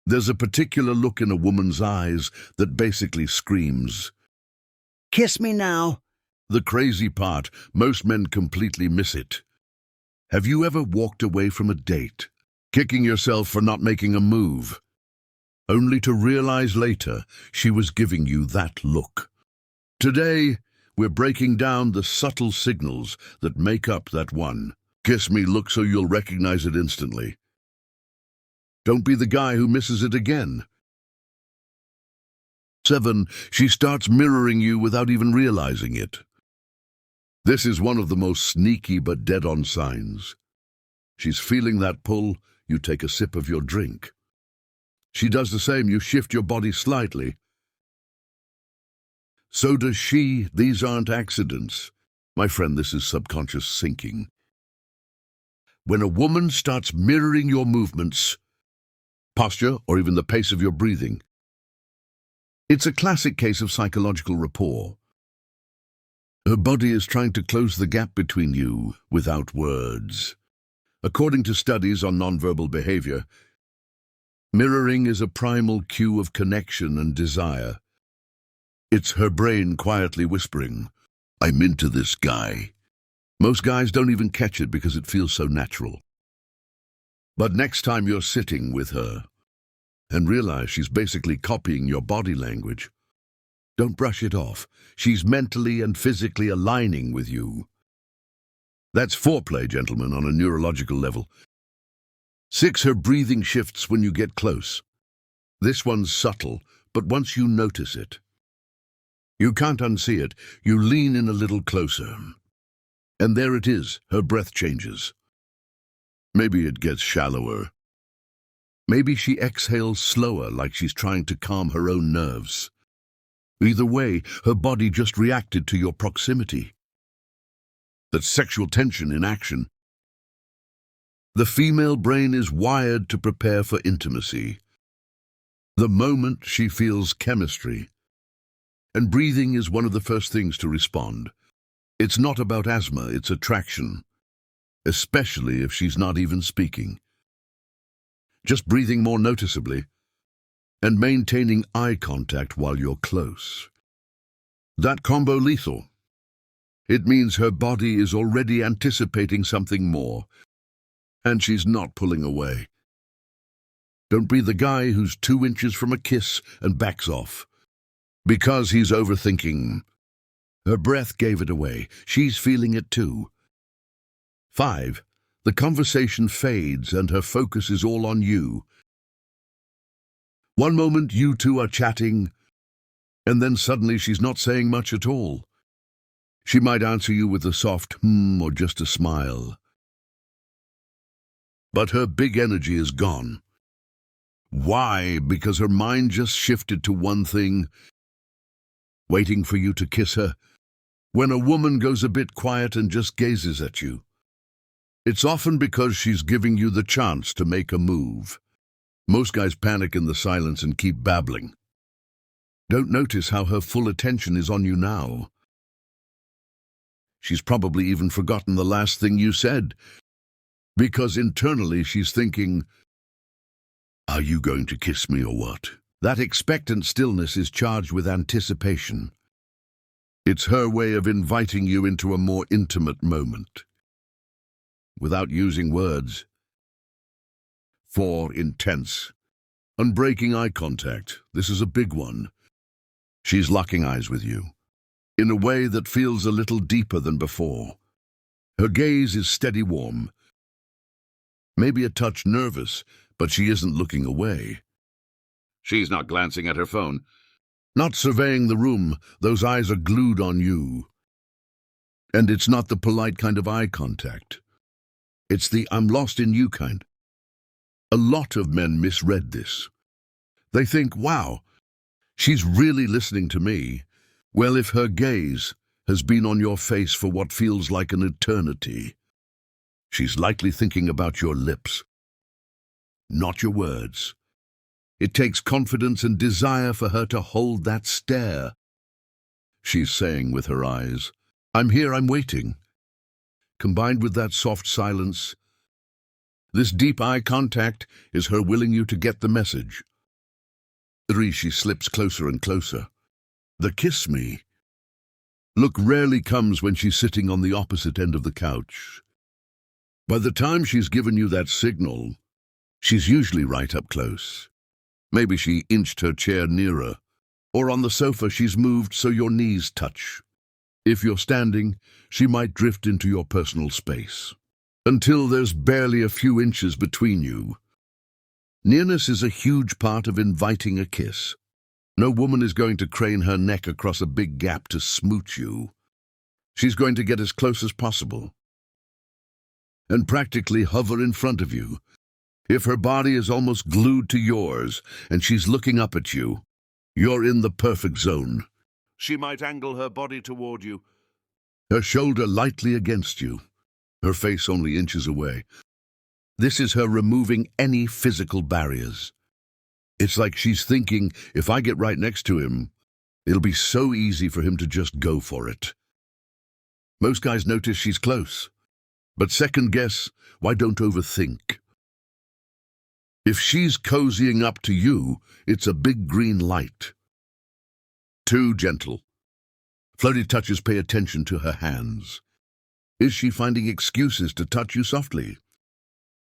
There's a particular look in a woman's eyes that basically screams, "Kiss me now." The crazy part, most men completely miss it. Have you ever walked away from a date, kicking yourself for not making a move, only to realize later she was giving you that look? Today, we're breaking down the subtle signals that make up that one "kiss me" look so you'll recognize it instantly. Don't be the guy who misses it again. 7. She starts mirroring you without even realizing it. This is one of the most sneaky but dead-on signs. She's feeling that pull, you take a sip of your drink. She does the same, you shift your body slightly. So does she. These aren't accidents. My friend, this is subconscious syncing. When a woman starts mirroring your movements, posture, or even the pace of your breathing, it's a classic case of psychological rapport. Her body is trying to close the gap between you without words. According to studies on nonverbal behavior, mirroring is a primal cue of connection and desire. It's her brain quietly whispering, "I'm into this guy." Most guys don't even catch it because it feels so natural. But next time you're sitting with her and realize she's basically copying your body language, don't brush it off. She's mentally and physically aligning with you. That's foreplay, gentlemen, on a neurological level. 6. Her breathing shifts when you get close. This one's subtle, but once you notice it, you can't unsee it. You lean in a little closer. And there it is, her breath changes. Maybe it gets shallower. Maybe she exhales slower, like she's trying to calm her own nerves. Either way, her body just reacted to your proximity. That's sexual tension in action. The female brain is wired to prepare for intimacy. The moment she feels chemistry, and breathing is one of the first things to respond. It's not about asthma, it's attraction, especially if she's not even speaking. Just breathing more noticeably and maintaining eye contact while you're close. That combo lethal. It means her body is already anticipating something more, and she's not pulling away. Don't be the guy who's 2 inches from a kiss and backs off because he's overthinking. Her breath gave it away. She's feeling it too. 5. The conversation fades and her focus is all on you. One moment you two are chatting, and then suddenly she's not saying much at all. She might answer you with a soft or just a smile. But her big energy is gone. Why? Because her mind just shifted to one thing, waiting for you to kiss her. When a woman goes a bit quiet and just gazes at you, it's often because she's giving you the chance to make a move. Most guys panic in the silence and keep babbling. Don't notice how her full attention is on you now. She's probably even forgotten the last thing you said, because internally she's thinking, "Are you going to kiss me or what?" That expectant stillness is charged with anticipation. It's her way of inviting you into a more intimate moment, without using words. 4. Intense. Unbreaking eye contact. This is a big one. She's locking eyes with you, in a way that feels a little deeper than before. Her gaze is steady warm, maybe a touch nervous, but she isn't looking away. She's not glancing at her phone, not surveying the room. Those eyes are glued on you. And it's not the polite kind of eye contact. It's the "I'm lost in you" kind. A lot of men misread this. They think, wow, she's really listening to me. Well, if her gaze has been on your face for what feels like an eternity, she's likely thinking about your lips, not your words. It takes confidence and desire for her to hold that stare. She's saying with her eyes, "I'm here, I'm waiting." Combined with that soft silence, this deep eye contact is her willing you to get the message. 3. She slips closer and closer. The kiss me look rarely comes when she's sitting on the opposite end of the couch. By the time she's given you that signal, she's usually right up close. Maybe she inched her chair nearer, or on the sofa she's moved so your knees touch. If you're standing, she might drift into your personal space, until there's barely a few inches between you. Nearness is a huge part of inviting a kiss. No woman is going to crane her neck across a big gap to smooch you. She's going to get as close as possible and practically hover in front of you. If her body is almost glued to yours and she's looking up at you, you're in the perfect zone. She might angle her body toward you, her shoulder lightly against you, her face only inches away. This is her removing any physical barriers. It's like she's thinking, if I get right next to him, it'll be so easy for him to just go for it. Most guys notice she's close, but second guess, why don't overthink? If she's cozying up to you, it's a big green light. 2. Gentle. Floaty touches pay attention to her hands. Is she finding excuses to touch you softly?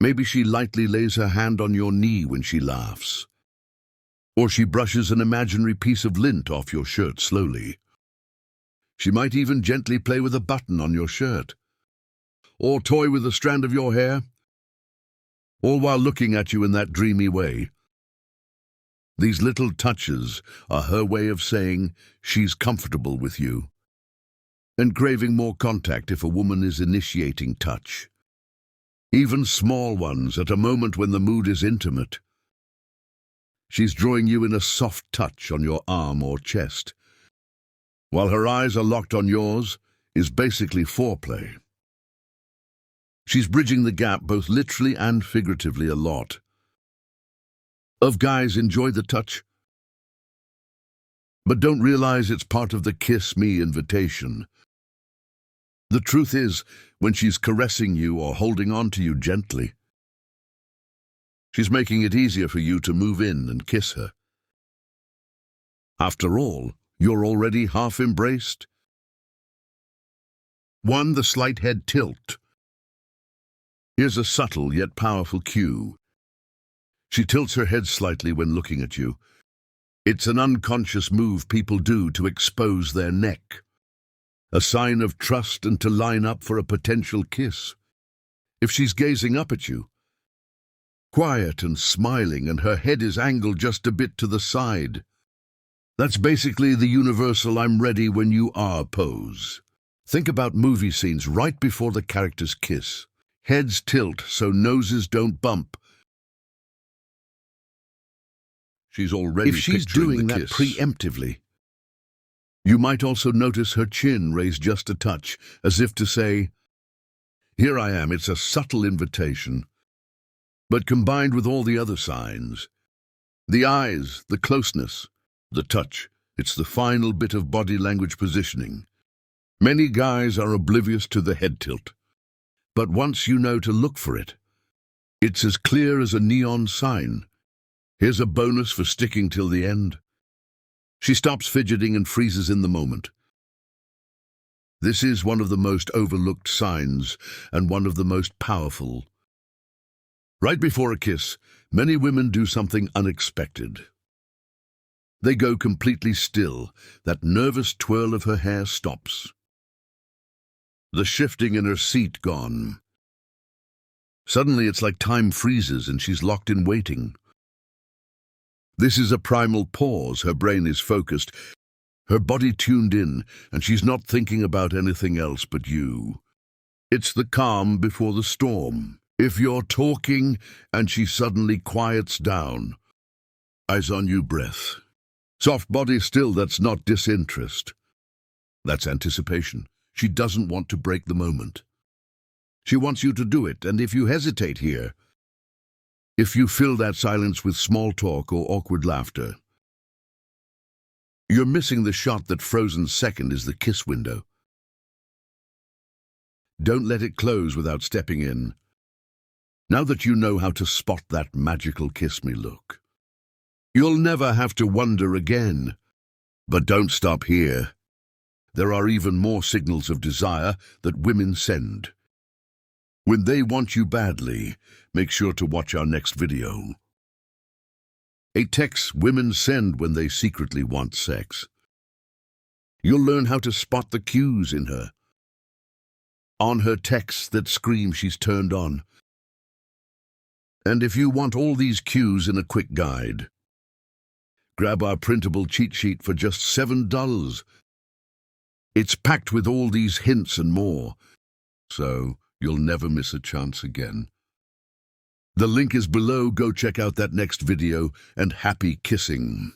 Maybe she lightly lays her hand on your knee when she laughs. Or she brushes an imaginary piece of lint off your shirt slowly. She might even gently play with a button on your shirt, or toy with a strand of your hair, all while looking at you in that dreamy way. These little touches are her way of saying she's comfortable with you and craving more contact if a woman is initiating touch. Even small ones at a moment when the mood is intimate. She's drawing you in a soft touch on your arm or chest, while her eyes are locked on yours, is basically foreplay. She's bridging the gap both literally and figuratively a lot. Of guys enjoy the touch, but don't realize it's part of the kiss me invitation. The truth is, when she's caressing you or holding on to you gently, she's making it easier for you to move in and kiss her. After all, you're already half embraced. 1. The slight head tilt. Here's a subtle yet powerful cue. She tilts her head slightly when looking at you. It's an unconscious move people do to expose their neck, a sign of trust and to line up for a potential kiss. If she's gazing up at you, quiet and smiling, and her head is angled just a bit to the side, that's basically the universal "I'm ready when you are" pose. Think about movie scenes right before the characters kiss. Heads tilt so noses don't bump. She's already If she's doing that preemptively, you might also notice her chin raised just a touch, as if to say, here I am. It's a subtle invitation, but combined with all the other signs. The eyes, the closeness, the touch, it's the final bit of body language positioning. Many guys are oblivious to the head tilt, but once you know to look for it, it's as clear as a neon sign. Here's a bonus for sticking till the end. She stops fidgeting and freezes in the moment. This is one of the most overlooked signs and one of the most powerful. Right before a kiss, many women do something unexpected. They go completely still. That nervous twirl of her hair stops. The shifting in her seat gone. Suddenly it's like time freezes and she's locked in waiting. This is a primal pause. Her brain is focused, her body tuned in, and she's not thinking about anything else but you. It's the calm before the storm. If you're talking and she suddenly quiets down, eyes on you, breath. Soft body still, that's not disinterest. That's anticipation. She doesn't want to break the moment. She wants you to do it, and if you hesitate here, if you fill that silence with small talk or awkward laughter, you're missing the shot. That frozen second is the kiss window. Don't let it close without stepping in. Now that you know how to spot that magical kiss me look, You'll never have to wonder again. But don't stop here. There are even more signals of desire that women send. When they want you badly, make sure to watch our next video. 8 texts women send when they secretly want sex. You'll learn how to spot the cues in her. On her texts that scream she's turned on. And if you want all these cues in a quick guide, grab our printable cheat sheet for just $7. It's packed with all these hints and more, so you'll never miss a chance again. The link is below. Go check out that next video, and happy kissing.